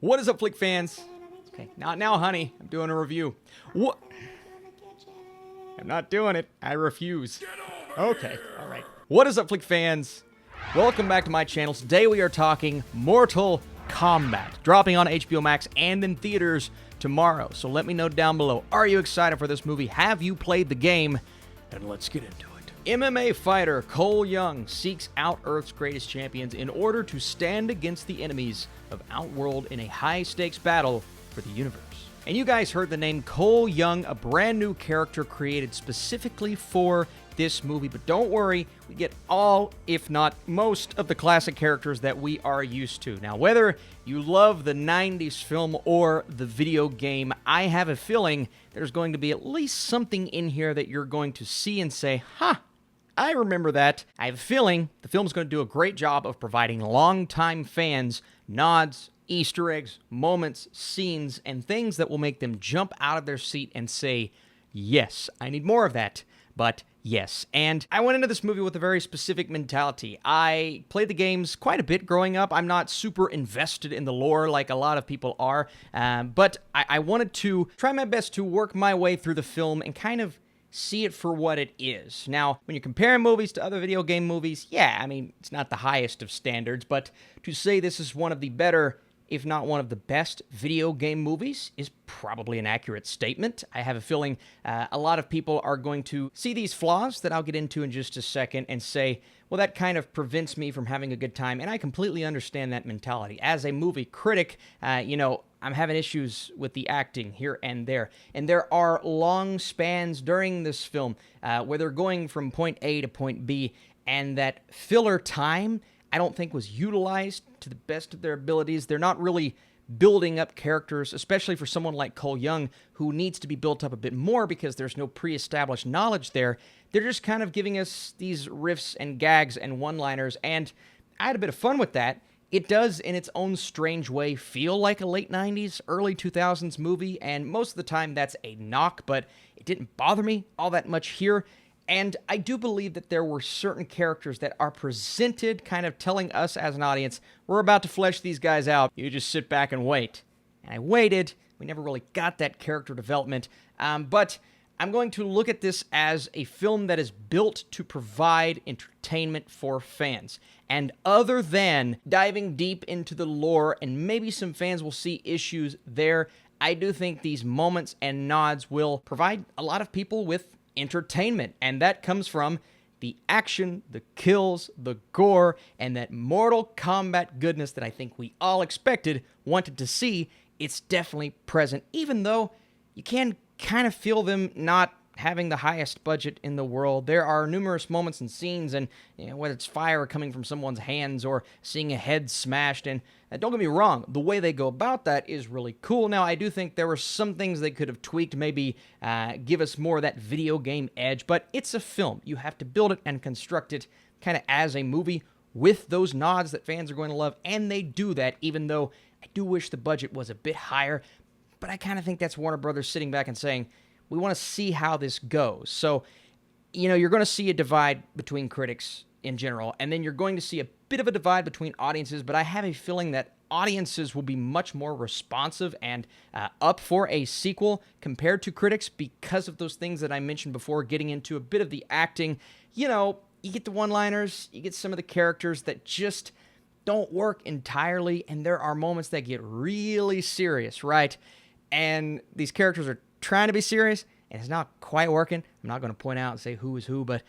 What is up, Flick fans? Okay, not now, honey. I'm doing a review. What? I'm not doing it. I refuse. Okay, alright. What is up, Flick fans? Welcome back to my channel. Today we are talking Mortal Kombat, dropping on HBO Max and in theaters tomorrow. So let me know down below, are you excited for this movie? Have you played the game? And let's get into it. MMA fighter Cole Young seeks out Earth's greatest champions in order to stand against the enemies of Outworld in a high-stakes battle for the universe. And you guys heard the name Cole Young, a brand new character created specifically for this movie. But don't worry, we get all, if not most, of the classic characters that we are used to. Now, whether you love the 90s film or the video game, I have a feeling there's going to be at least something in here that you're going to see and say, huh, I remember that. I have a feeling the film's going to do a great job of providing longtime fans nods, Easter eggs, moments, scenes, and things that will make them jump out of their seat and say, yes, I need more of that. But yes, and I went into this movie with a very specific mentality. I played the games quite a bit growing up. I'm not super invested in the lore like a lot of people are, but I wanted to try my best to work my way through the film and kind of see it for what it is. Now, when you're comparing movies to other video game movies, yeah, I mean, it's not the highest of standards, but to say this is one of the better, if not one of the best video game movies, is probably an accurate statement. I have a feeling a lot of people are going to see these flaws that I'll get into in just a second and say, well, that kind of prevents me from having a good time, and I completely understand that mentality. As a movie critic, I'm having issues with the acting here and there. And there are long spans during this film where they're going from point A to point B, and that filler time I don't think was utilized to the best of their abilities. They're not really building up characters, especially for someone like Cole Young, who needs to be built up a bit more because there's no pre-established knowledge there. They're just kind of giving us these riffs and gags and one-liners, and I had a bit of fun with that. It does, in its own strange way, feel like a late 90s, early 2000s movie, and most of the time that's a knock, but it didn't bother me all that much here. And I do believe that there were certain characters that are presented kind of telling us as an audience, we're about to flesh these guys out, you just sit back and wait. And I waited, we never really got that character development, but I'm going to look at this as a film that is built to provide entertainment for fans. And other than diving deep into the lore, and maybe some fans will see issues there, I do think these moments and nods will provide a lot of people with entertainment. And that comes from the action, the kills, the gore, and that Mortal Kombat goodness that I think we all expected, wanted to see. It's definitely present, even though you can kind of feel them not having the highest budget in the world. There are numerous moments and scenes, and whether it's fire coming from someone's hands or seeing a head smashed, and don't get me wrong, the way they go about that is really cool. Now, I do think there were some things they could have tweaked, maybe give us more of that video game edge, but it's a film. You have to build it and construct it kind of as a movie with those nods that fans are going to love, and they do that, even though I do wish the budget was a bit higher. But I kind of think that's Warner Brothers sitting back and saying, we want to see how this goes. So, you're going to see a divide between critics in general, and then you're going to see a bit of a divide between audiences, but I have a feeling that audiences will be much more responsive and up for a sequel compared to critics because of those things that I mentioned before, getting into a bit of the acting. You get the one-liners, you get some of the characters that just don't work entirely, and there are moments that get really serious, right? And these characters are trying to be serious, and it's not quite working. I'm not going to point out and say who is who, but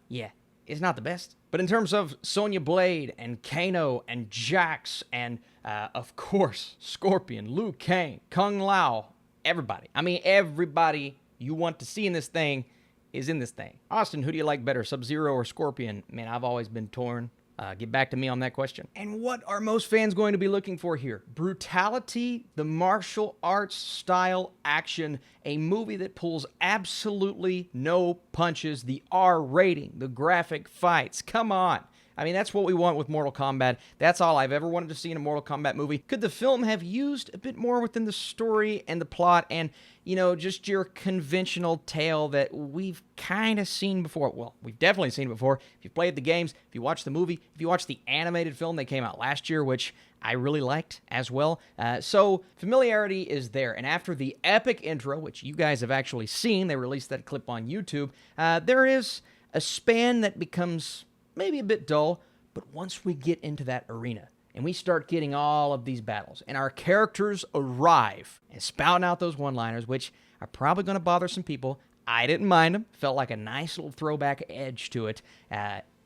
yeah, it's not the best. But in terms of Sonya Blade and Kano and Jax and, of course, Scorpion, Liu Kang, Kung Lao, everybody. I mean, everybody you want to see in this thing is in this thing. Austin, who do you like better, Sub-Zero or Scorpion? Man, I've always been torn. Get back to me on that question. And what are most fans going to be looking for here? Brutality, the martial arts style action, a movie that pulls absolutely no punches, the R rating, the graphic fights. Come on. I mean, that's what we want with Mortal Kombat. That's all I've ever wanted to see in a Mortal Kombat movie. Could the film have used a bit more within the story and the plot and, you know, just your conventional tale that we've kind of seen before? Well, we've definitely seen it before. If you've played the games, if you watched the movie, if you watched the animated film that came out last year, which I really liked as well. So familiarity is there. And after the epic intro, which you guys have actually seen, they released that clip on YouTube, there is a span that becomes maybe a bit dull, but once we get into that arena and we start getting all of these battles and our characters arrive and spouting out those one-liners, which are probably going to bother some people, I didn't mind them. Felt like a nice little throwback edge to it.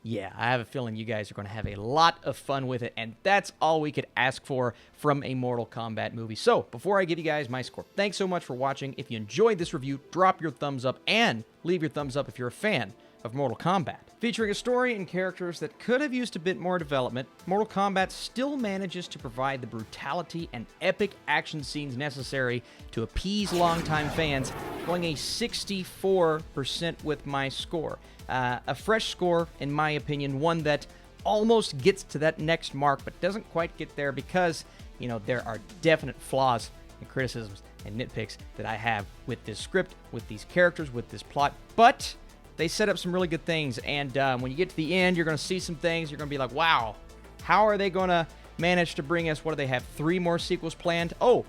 Yeah, I have a feeling you guys are going to have a lot of fun with it, and that's all we could ask for from a Mortal Kombat movie. So, before I give you guys my score, thanks so much for watching. If you enjoyed this review, drop your thumbs up, and leave your thumbs up if you're a fan of Mortal Kombat. Featuring a story and characters that could have used a bit more development, Mortal Kombat still manages to provide the brutality and epic action scenes necessary to appease longtime fans, going a 64% with my score. A fresh score, in my opinion, one that almost gets to that next mark, but doesn't quite get there because, you know, there are definite flaws and criticisms and nitpicks that I have with this script, with these characters, with this plot, but they set up some really good things, and when you get to the end, you're going to see some things, you're going to be like, wow, how are they going to manage to bring us, what do they have, 3 more sequels planned? Oh,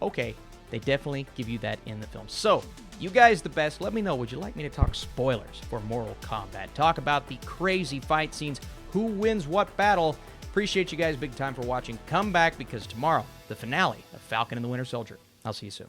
okay, they definitely give you that in the film. So, you guys the best, let me know, would you like me to talk spoilers for Mortal Kombat? Talk about the crazy fight scenes, who wins what battle? Appreciate you guys big time for watching. Come back because tomorrow, the finale of Falcon and the Winter Soldier. I'll see you soon.